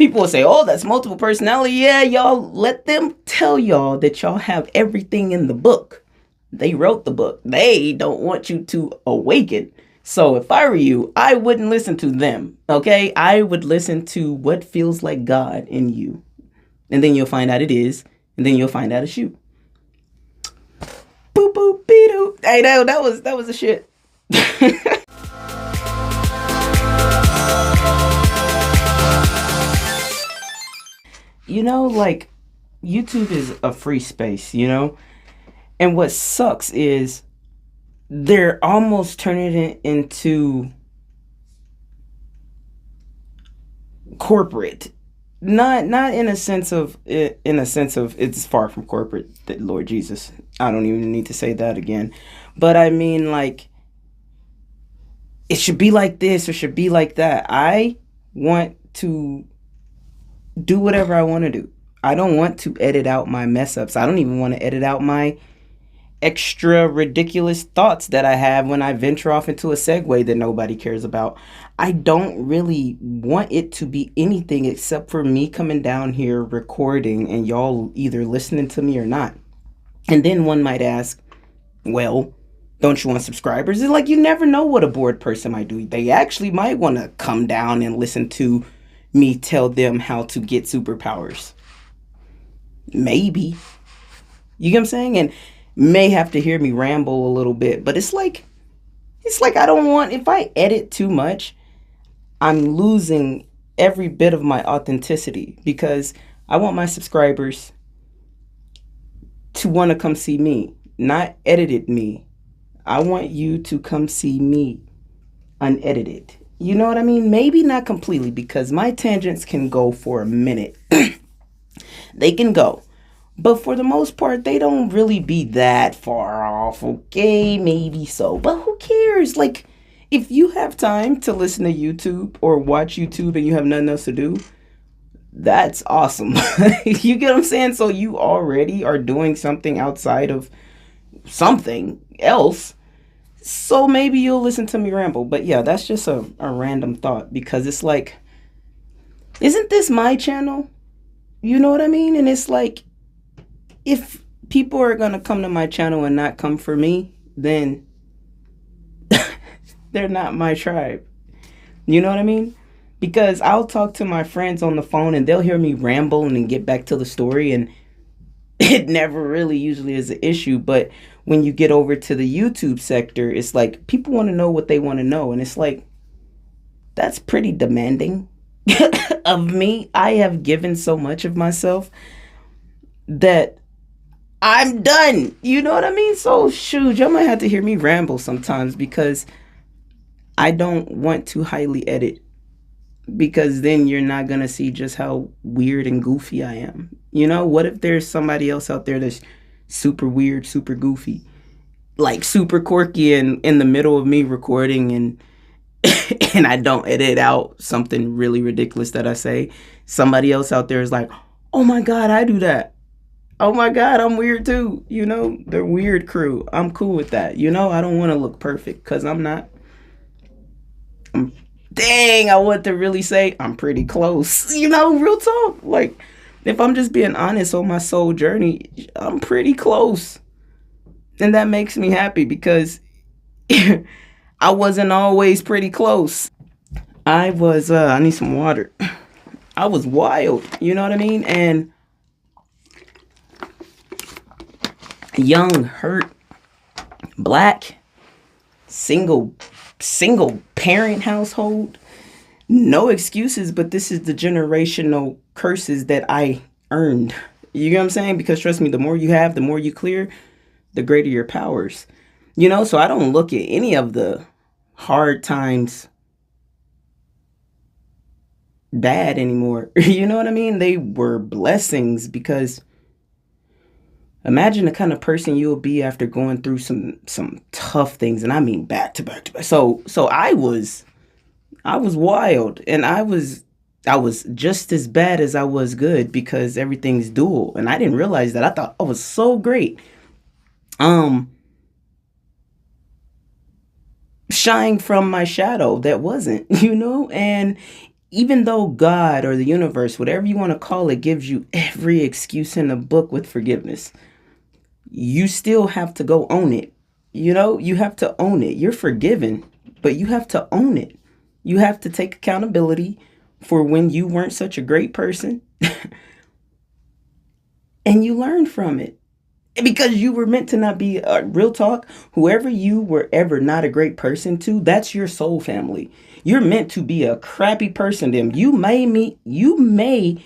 People will say, oh, that's multiple personality. Yeah, y'all, let them tell y'all that y'all have everything in the book. They wrote the book. They don't want you to awaken. So if I were you, I wouldn't listen to them. Okay? I would listen to what feels like God in you. And then you'll find out it is. And then you'll find out it's you. Boop boop beep doo. Hey, that was a shit. Like, YouTube is a free space, And what sucks is they're almost turning it into corporate. Not in a sense of it's far from corporate, Lord Jesus. I don't even need to say that again. But I mean, like, it should be like this or should be like that. I want to do whatever I want to do. I don't want to edit out my mess ups. I don't even want to edit out my extra ridiculous thoughts that I have when I venture off into a segue that nobody cares about. I don't really want it to be anything except for me coming down here recording and y'all either listening to me or not. And then one might ask, well, don't you want subscribers? It's like, you never know what a bored person might do. They actually might want to come down and listen to me tell them how to get superpowers. Maybe. You get what I'm saying? And may have to hear me ramble a little bit, but it's like I don't want, if I edit too much, I'm losing every bit of my authenticity, because I want my subscribers to want to come see me, not edited me. I want you to come see me unedited. You know what I mean? Maybe not completely, because my tangents can go for a minute. They can go. But for the most part, they don't really be that far off. Okay, maybe so. But who cares? Like, if you have time to listen to YouTube or watch YouTube and you have nothing else to do, that's awesome. You get what I'm saying? So you already are doing something outside of something else. So maybe you'll listen to me ramble. But yeah, that's just a random thought, because it's like, isn't this my channel? You know what I mean? And it's like, if people are going to come to my channel and not come for me, then they're not my tribe. You know what I mean? Because I'll talk to my friends on the phone and they'll hear me ramble and then get back to the story, and it never really usually is an issue. But when you get over to the YouTube sector, it's like people want to know what they want to know. And it's like, that's pretty demanding of me. I have given so much of myself that I'm done. You know what I mean? So shoot, y'all might have to hear me ramble sometimes, because I don't want to highly edit, because then you're not going to see just how weird and goofy I am. You know, what if there's somebody else out there that's super weird, super goofy, like super quirky, and in the middle of me recording and and I don't edit out something really ridiculous that I say, somebody else out there is like, oh my God, I do that. Oh my God, I'm weird too. You know, the weird crew. I'm cool with that. You know, I don't want to look perfect, because I'm not. Dang, I want to really say I'm pretty close. You know, real talk. Like, if I'm just being honest on my soul journey, I'm pretty close. And that makes me happy, because I wasn't always pretty close. I need some water. I was wild. You know what I mean? And young, hurt, black, single parent household. No excuses, but this is the generational curses that I earned. You get what I'm saying? Because trust me, the more you have, the more you clear, the greater your powers. You know, so I don't look at any of the hard times bad anymore. You know what I mean? They were blessings, because imagine the kind of person you'll be after going through some tough things, and I mean back to back to back. So I was wild, and I was just as bad as I was good, because everything's dual, and I didn't realize that. I thought I was so great. Shying from my shadow that wasn't, you know, and even though God or the universe, whatever you want to call it, gives you every excuse in the book with forgiveness, you still have to go own it. You know, you have to own it. You're forgiven, but you have to own it. You have to take accountability for when you weren't such a great person and you learn from it. Because you were meant to not be, real talk, whoever you were ever not a great person to, that's your soul family. You're meant to be a crappy person to them. You may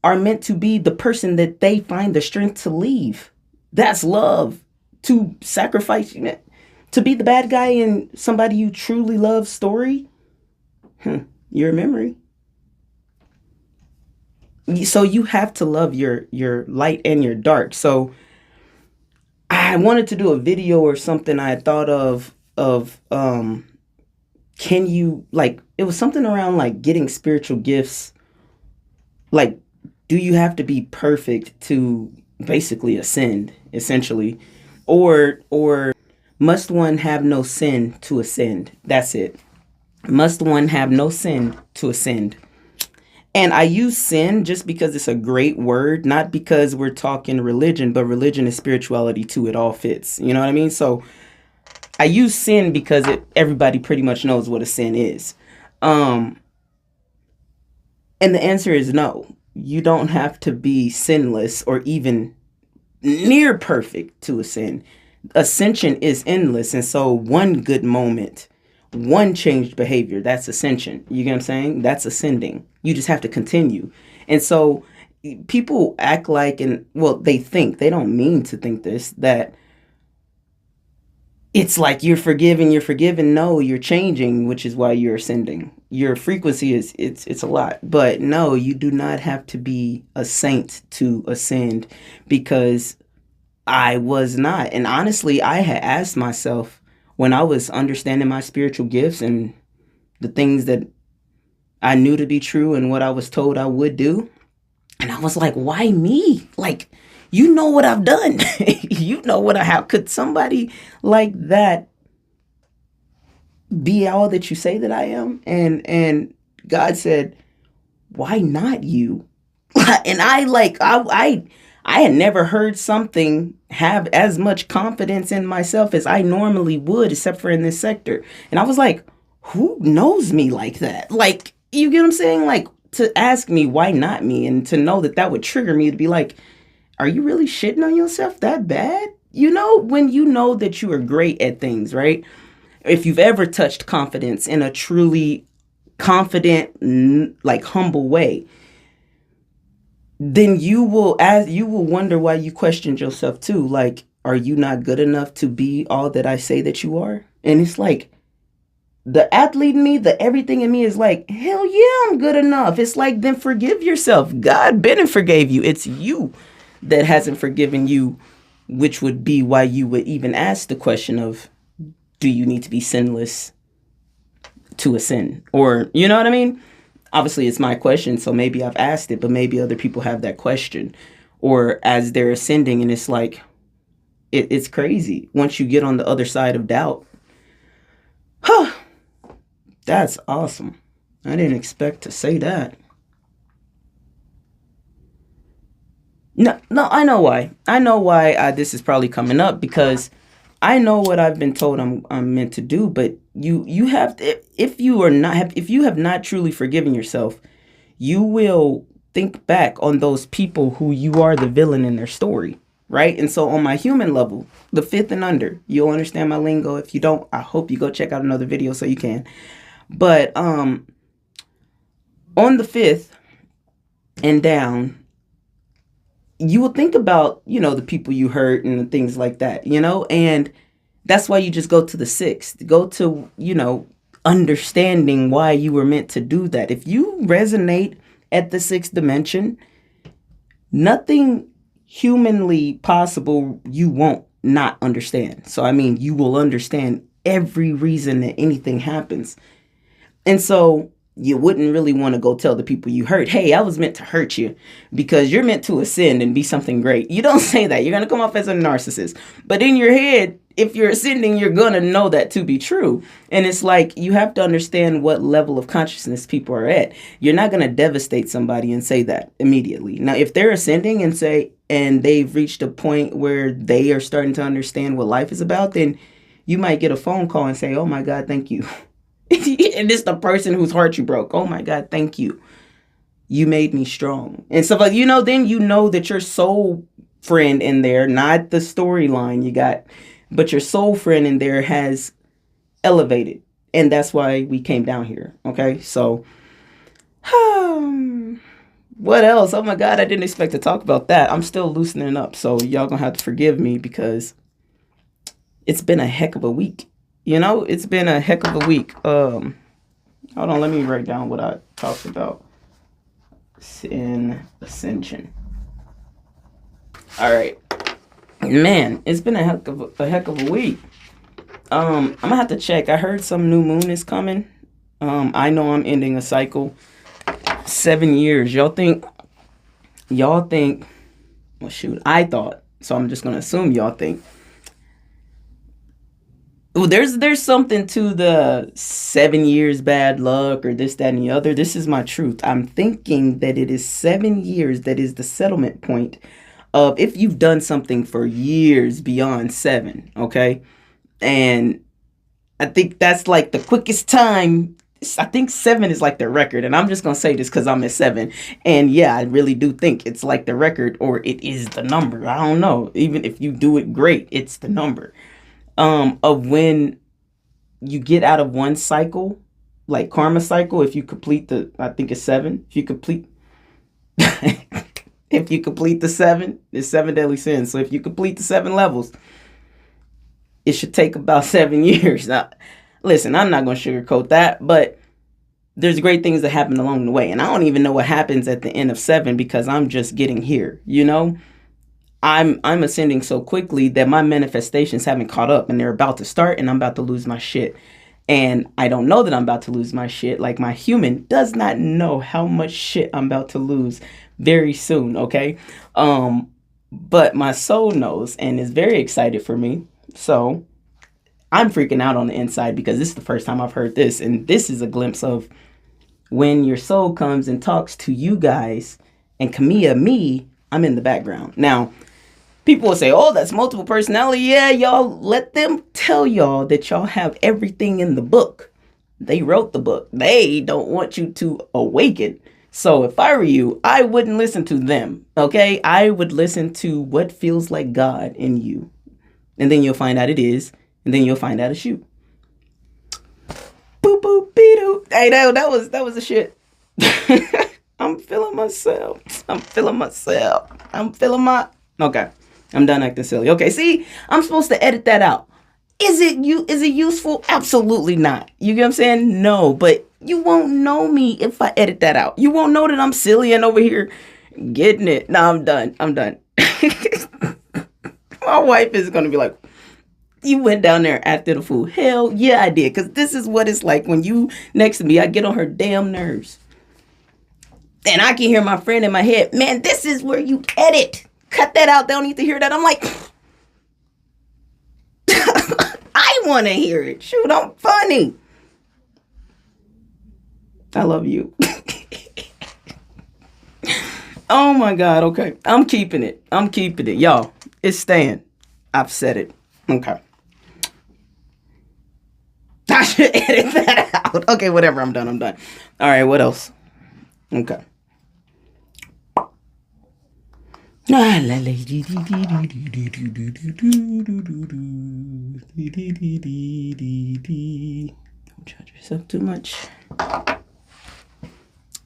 are meant to be the person that they find the strength to leave. That's love. To sacrifice, to be the bad guy in somebody you truly love story. You're a memory. So you have to love your light and your dark. So I wanted to do a video or something I had thought of can you, like, it was something around like getting spiritual gifts. Like, do you have to be perfect to basically ascend, essentially? Or must one have no sin to ascend? That's it. Must one have no sin to ascend? And I use sin just because it's a great word, not because we're talking religion, but religion and spirituality too. It all fits. You know what I mean? So I use sin because everybody pretty much knows what a sin is. And the answer is no. You don't have to be sinless or even near perfect to ascend. Ascension is endless. And so one good moment, one changed behavior, that's ascension. You get what I'm saying? That's ascending. You just have to continue. And so people act like, and well, they think, they don't mean to think this, that it's like you're forgiven. No, you're changing, which is why you're ascending. Your frequency it's a lot. But no, you do not have to be a saint to ascend, because I was not. And honestly, I had asked myself when I was understanding my spiritual gifts and the things that I knew to be true and what I was told I would do. And I was like, why me? Like, you know what I've done. You know how could somebody like that be all that you say that I am? And God said, why not you? And I had never heard something have as much confidence in myself as I normally would, except for in this sector. And I was like, who knows me like that? Like, you get what I'm saying? Like, to ask me why not me, and to know that would trigger me to be like, are you really shitting on yourself that bad? You know, when you know that you are great at things, right? If you've ever touched confidence in a truly confident, like humble way, then you will wonder why you questioned yourself too. Like, are you not good enough to be all that I say that you are? And it's like, the athlete in me, the everything in me is like, hell yeah, I'm good enough. It's like, then forgive yourself. God been and forgave you. It's you that hasn't forgiven you, which would be why you would even ask the question of, do you need to be sinless to ascend? Or, you know what I mean? Obviously, it's my question, so maybe I've asked it, but maybe other people have that question. Or as they're ascending, and it's like, it's crazy. Once you get on the other side of doubt, that's awesome. I didn't expect to say that. No, I know why. I know why this is probably coming up, because I know what I've been told I'm meant to do. But you have to, if you have not truly forgiven yourself, you will think back on those people who you are the villain in their story, right? And so on my human level, the 5th and under, you'll understand my lingo. If you don't, I hope you go check out another video so you can. But on the 5th and down, you will think about, the people you hurt and things like that, and that's why you just go to the 6th, go to, understanding why you were meant to do that. If you resonate at the 6th dimension, nothing humanly possible you won't not understand. So, I mean, you will understand every reason that anything happens. And so you wouldn't really want to go tell the people you hurt, hey, I was meant to hurt you, because you're meant to ascend and be something great. You don't say that. You're going to come off as a narcissist. But in your head, if you're ascending, you're going to know that to be true. And it's like, you have to understand what level of consciousness people are at. You're not going to devastate somebody and say that immediately. Now, if they're ascending and they've reached a point where they are starting to understand what life is about, then you might get a phone call and say, oh my God, thank you. And it's the person whose heart you broke. Oh my God, thank you. You made me strong. And stuff like, then you know that your soul friend in there, not the storyline you got, but your soul friend in there has elevated. And that's why we came down here. Okay. So, what else? Oh my God, I didn't expect to talk about that. I'm still loosening up. So y'all gonna have to forgive me because it's been a heck of a week. It's been a heck of a week. Hold on, let me write down what I talked about in Ascension. All right, man, it's been a heck of a week. I'm gonna have to check. I heard some new moon is coming. I know I'm ending a cycle. 7 years. Y'all think? Well, shoot, I thought. So I'm just gonna assume y'all think. Well, there's something to the 7 years bad luck or this, that, and the other. This is my truth. I'm thinking that it is 7 years that is the settlement point of if you've done something for years beyond 7, okay? And I think that's like the quickest time. I think 7 is like the record. And I'm just going to say this because I'm at 7. And yeah, I really do think it's like the record or it is the number. I don't know. Even if you do it great, it's the number. Of when you get out of one cycle, like karma cycle, if you complete I think it's 7. If you complete the 7, it's 7 deadly sins. So if you complete the 7 levels, it should take about 7 years. Now, listen, I'm not going to sugarcoat that, but there's great things that happen along the way. And I don't even know what happens at the end of 7 because I'm just getting here, I'm ascending so quickly that my manifestations haven't caught up and they're about to start and I'm about to lose my shit. And I don't know that I'm about to lose my shit. Like my human does not know how much shit I'm about to lose very soon, okay? But my soul knows and is very excited for me. So I'm freaking out on the inside because this is the first time I've heard this. And this is a glimpse of when your soul comes and talks to you guys and Camilla, me, I'm in the background. Now, people will say, oh, that's multiple personality. Yeah, y'all, let them tell y'all that y'all have everything in the book. They wrote the book. They don't want you to awaken. So if I were you, I wouldn't listen to them, okay? I would listen to what feels like God in you. And then you'll find out it is. And then you'll find out it's you. Boop, boop, be-doo. Hey, that was the shit. I'm feeling myself. Okay. I'm done acting silly. Okay, see, I'm supposed to edit that out. Is it useful? Absolutely not. You get what I'm saying? No, but you won't know me if I edit that out. You won't know that I'm silly and over here getting it. No, I'm done. My wife is going to be like, you went down there after the fool. Hell yeah, I did. Because this is what it's like when you next to me. I get on her damn nerves. And I can hear my friend in my head, man, this is where you edit. Cut that out. They don't need to hear that. I'm like, I want to hear it. Shoot, I'm funny. I love you. Oh my God. Okay. I'm keeping it. Y'all, it's staying. I've said it. Okay. I should edit that out. Okay, whatever. I'm done. All right, what else? Okay. Don't judge yourself too much.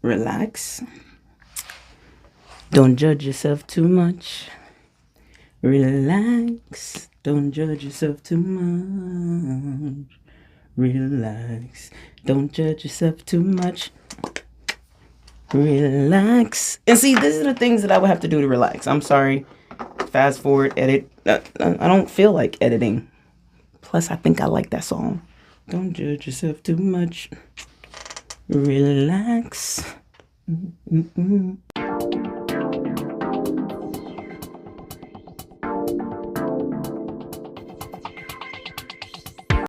Relax. Don't judge yourself too much. Relax. Don't judge yourself too much. Relax. Don't judge yourself too much. Relax. And see, these are the things that I would have to do to relax. I'm sorry. Fast forward, edit. I don't feel like editing. Plus, I think I like that song. Don't judge yourself too much. Relax.